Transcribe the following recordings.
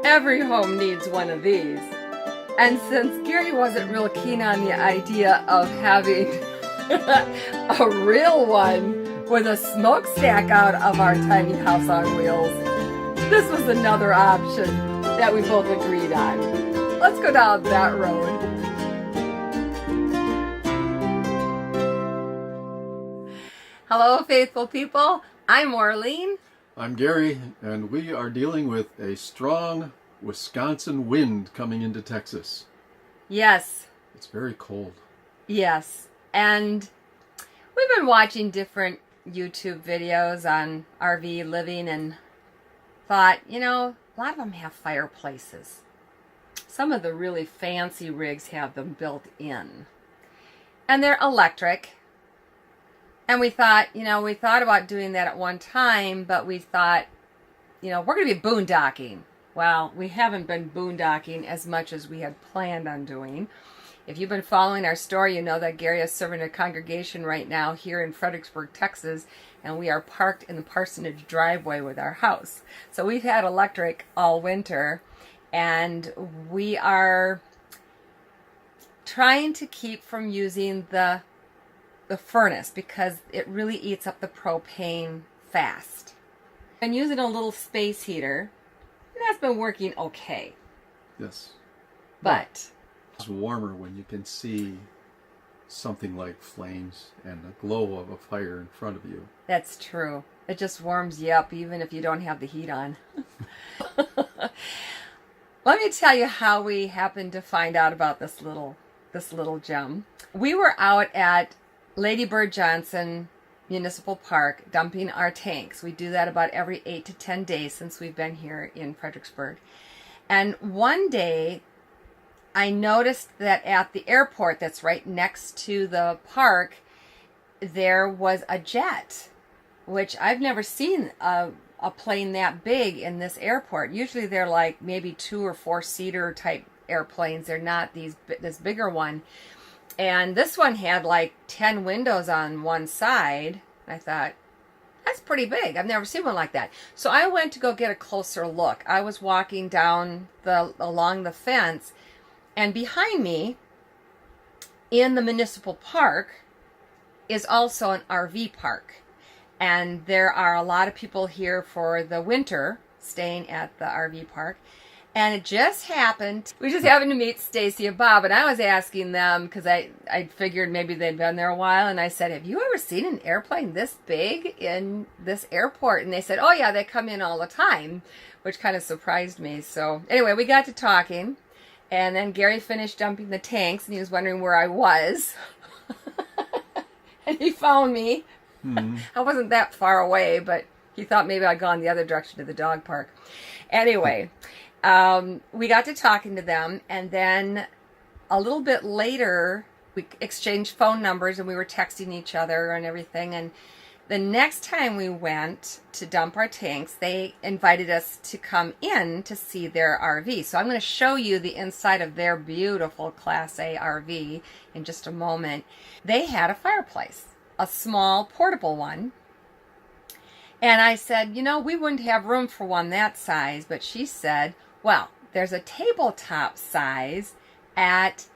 Every home needs one of these. And since Gary wasn't real keen on the idea of having a real one with a smokestack out of our tiny house on wheels, this was another option that we both agreed on. Let's go down that road. Hello, faithful people. I'm Orlean. I'm Gary, and we are dealing with a strong Wisconsin wind coming into Texas. Yes. It's very cold. Yes. And we've been watching different YouTube videos on RV living and thought, you know, a lot of them have fireplaces. Some of the really fancy rigs have them built in. And they're electric. And we thought, we thought about doing that at one time, but we thought, we're going to be boondocking. Well, we haven't been boondocking as much as we had planned on doing. If you've been following our story, you know that Gary is serving a congregation right now here in Fredericksburg, Texas, and we are parked in the parsonage driveway with our house. So we've had electric all winter, and we are trying to keep from using the furnace because it really eats up the propane fast. I'm using a little space heater, and that's been working okay. Yes. But it's warmer when you can see something like flames and the glow of a fire in front of you. That's true. It just warms you up even if you don't have the heat on. Let me tell you how we happened to find out about this little gem. We were out at Lady Bird Johnson Municipal Park dumping our tanks. We do that about every 8 to 10 days since we've been here in Fredericksburg. And one day I noticed that at the airport that's right next to the park, there was a jet, which I've never seen a plane that big in this airport. Usually they're like maybe 2 or 4 seater type airplanes. They're not this bigger one. And this one had like 10 windows on one side. I thought, that's pretty big. I've never seen one like that. So I went to go get a closer look. I was walking down along the fence, and behind me in the municipal park is also an RV park. And there are a lot of people here for the winter staying at the RV park. And it just happened, we just happened to meet Stacy and Bob, and I was asking them, because I figured maybe they'd been there a while, and I said, have you ever seen an airplane this big in this airport? And they said, oh yeah, they come in all the time, which kind of surprised me. So anyway, we got to talking, and then Gary finished dumping the tanks, and he was wondering where I was. And he found me. Mm-hmm. I wasn't that far away, but he thought maybe I'd gone the other direction to the dog park. Anyway, we got to talking to them, and then a little bit later we exchanged phone numbers and we were texting each other and everything. And the next time we went to dump our tanks, they invited us to come in to see their RV. So I'm going to show you the inside of their beautiful Class A RV in just a moment. They had a fireplace, a small portable one. And I said, we wouldn't have room for one that size. But she said, well, there's a tabletop size at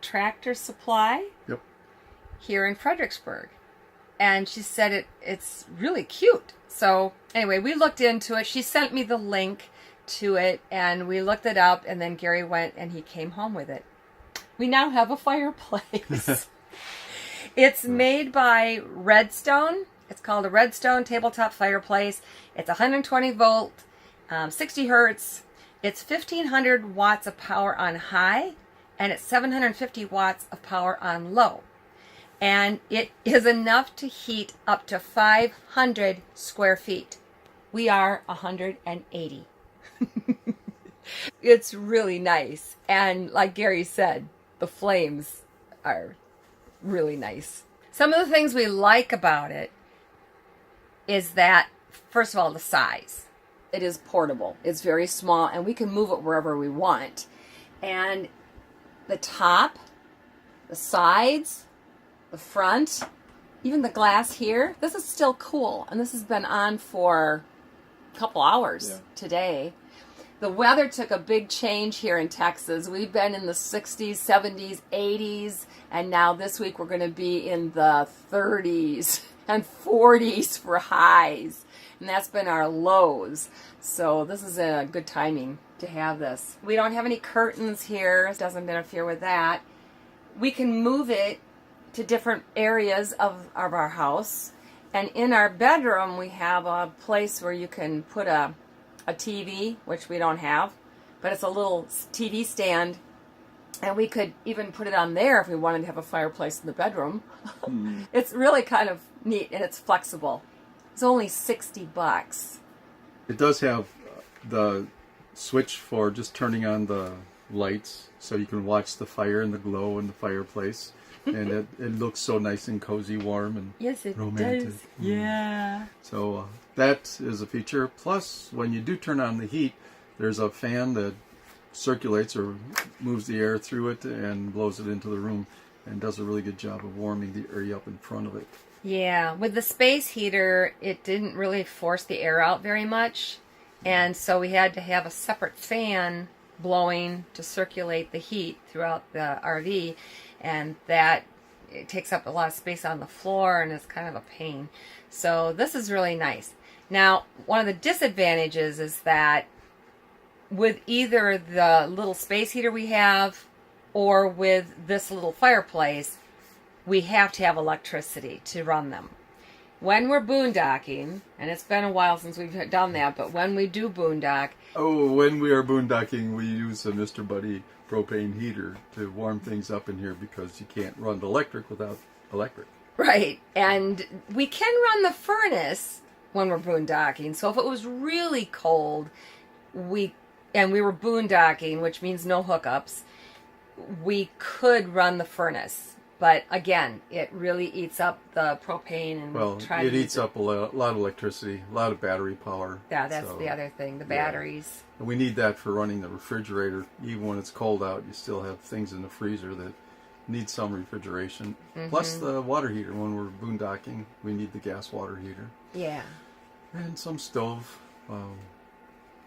Tractor Supply. Yep. Here in Fredericksburg. And she said it's really cute. So anyway, we looked into it. She sent me the link to it, and we looked it up, and then Gary went and he came home with it. We now have a fireplace. It's made by REDSTONE. It's called a REDSTONE Table Top Fireplace. It's 120 volt, 60 hertz. It's 1,500 watts of power on high, and it's 750 watts of power on low. And it is enough to heat up to 500 square feet. We are 180. It's really nice. And like Gary said, the flames are really nice. Some of the things we like about it is that, first of all, the size. It is portable. It's very small, and we can move it wherever we want. And the top, the sides, the front, even the glass here, this is still cool. And this has been on for a couple hours today. The weather took a big change here in Texas. We've been in the 60s, 70s, 80s, and now this week we're going to be in the 30s and 40s for highs. And that's been our lows. So this is a good timing to have this. We don't have any curtains here. It doesn't interfere with that. We can move it to different areas of our house. And in our bedroom, we have a place where you can put a TV, which we don't have, but it's a little TV stand, and we could even put it on there if we wanted to have a fireplace in the bedroom. It's really kind of neat, and it's flexible. It's only $60. It does have the switch for just turning on the lights, so you can watch the fire and the glow in the fireplace. And it looks so nice and cozy, warm, and yes, it romantic. does. Yeah. So that is a feature. Plus, when you do turn on the heat, there's a fan that circulates or moves the air through it and blows it into the room and does a really good job of warming the area up in front of it. Yeah, with the space heater, it didn't really force the air out very much. And so we had to have a separate fan blowing to circulate the heat throughout the RV. And that it takes up a lot of space on the floor and is kind of a pain. So this is really nice. Now, one of the disadvantages is that with either the little space heater we have or with this little fireplace, we have to have electricity to run them. When we're boondocking, and it's been a while since we've done that, but when we do boondock... Oh, when we are boondocking, we use a Mr. Buddy propane heater to warm things up in here because you can't run the electric without electric. Right, and we can run the furnace when we're boondocking. So if it was really cold, we were boondocking, which means no hookups, we could run the furnace. But again, it really eats up the propane and it eats up a lot of electricity, a lot of battery power. Yeah, that's the other thing, the batteries. And we need that for running the refrigerator. Even when it's cold out, you still have things in the freezer that need some refrigeration. Mm-hmm. Plus the water heater. When we're boondocking, we need the gas water heater. Yeah. And some stove.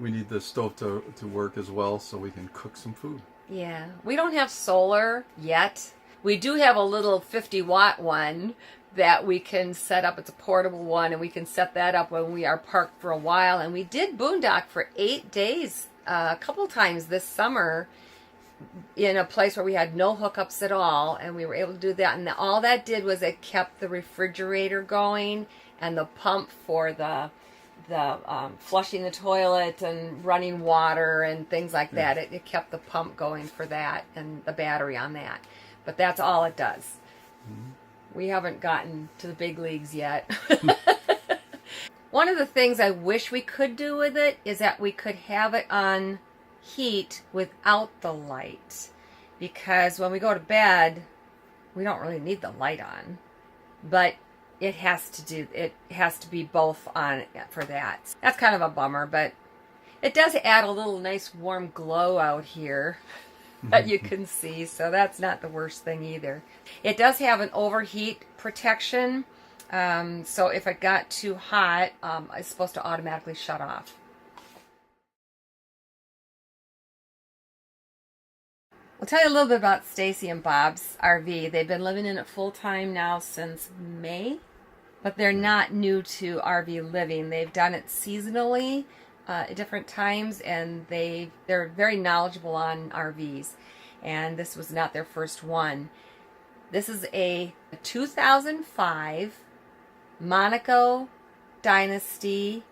We need the stove to work as well so we can cook some food. Yeah. We don't have solar yet. We do have a little 50-watt one that we can set up. It's a portable one, and we can set that up when we are parked for a while. And we did boondock for 8 days a couple times this summer in a place where we had no hookups at all, and we were able to do that. And all that did was it kept the refrigerator going and the pump for the flushing the toilet and running water and things like that. It kept the pump going for that and the battery on that. But that's all it does. Mm-hmm. We haven't gotten to the big leagues yet. One of the things I wish we could do with it is that we could have it on heat without the light. Because when we go to bed, we don't really need the light on. But it has to be both on for that. That's kind of a bummer, but it does add a little nice warm glow out here that you can see, so that's not the worst thing either. It does have an overheat protection, so if it got too hot, it's supposed to automatically shut off. I'll tell you a little bit about Stacy and Bob's RV. They've been living in it full-time now since May, but they're not new to RV living. They've done it seasonally at different times, and they're very knowledgeable on RVs, and this was not their first one. This is a 2005 Monaco Dynasty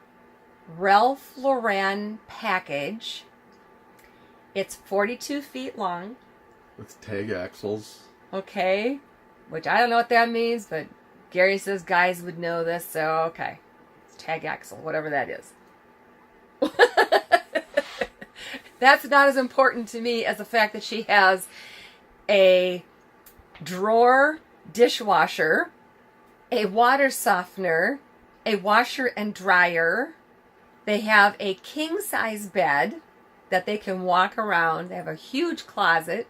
Ralph Lauren package. It's 42 feet long. With tag axles. Okay, which I don't know what that means, but Gary says guys would know this, so okay. It's tag axle, whatever that is. That's not as important to me as the fact that she has a drawer dishwasher, a water softener, a washer and dryer. They have a king-size bed that they can walk around. They have a huge closet.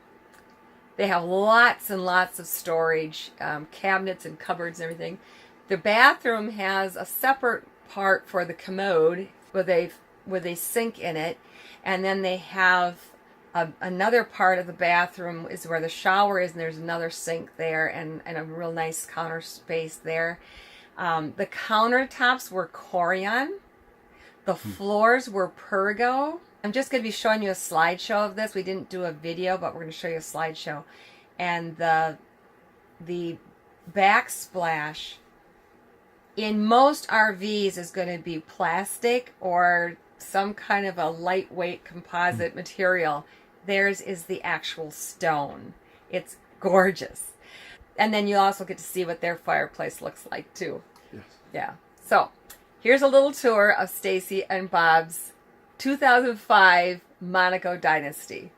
They have lots and lots of storage, cabinets and cupboards and everything. The bathroom has a separate part for the commode with a with a sink in it, and then they have another part of the bathroom is where the shower is, and there's another sink there, and a real nice counter space there. The countertops were Corian. The floors were Pergo. I'm just going to be showing you a slideshow of this. We didn't do a video, but we're going to show you a slideshow. And the backsplash in most RVs is going to be plastic or some kind of a lightweight composite material. Theirs is the actual stone. It's gorgeous. And then you also get to see what their fireplace looks like too. Yes. Yeah. So here's a little tour of Stacy and Bob's 2005 Monaco Dynasty.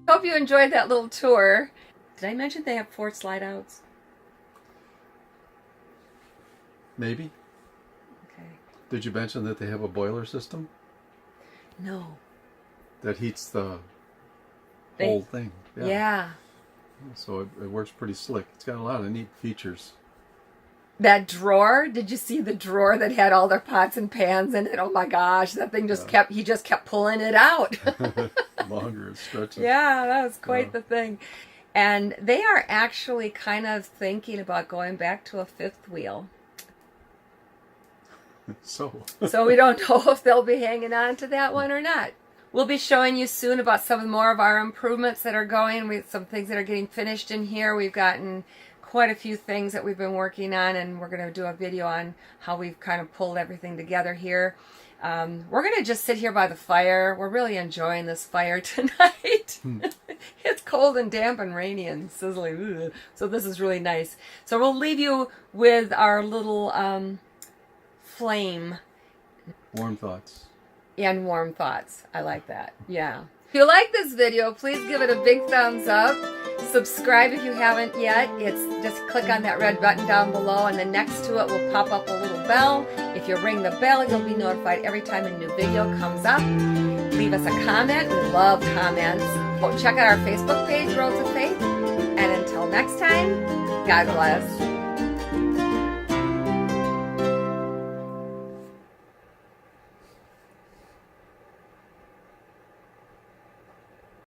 Hope you enjoyed that little tour. Did I mention they have 4 slide outs? Maybe. Okay. Did you mention that they have a boiler system No. that heats the whole thing? Yeah. So it works pretty slick. It's got a lot of neat features. That drawer, did you see the drawer that had all their pots and pans in it? Oh my gosh, that thing just he just kept pulling it out. Longer it stretches. Yeah, that was quite the thing. And they are actually kind of thinking about going back to a 5th wheel. So we don't know if they'll be hanging on to that one or not. We'll be showing you soon about some more of our improvements that are going. We have some things that are getting finished in here. We've gotten quite a few things that we've been working on, and we're going to do a video on how we've kind of pulled everything together here. We're going to just sit here by the fire. We're really enjoying this fire tonight. It's cold and damp and rainy and sizzling. Ugh. So this is really nice. So we'll leave you with our little flame. Warm thoughts. And warm thoughts. I like that. Yeah. If you like this video, please give it a big thumbs up. Subscribe if you haven't yet. It's just click on that red button down below, and then next to it will pop up a little bell. If you ring the bell, you'll be notified every time a new video comes up. Leave us a comment. We love comments. Check out our Facebook page, Roads of Faith. And until next time, God bless.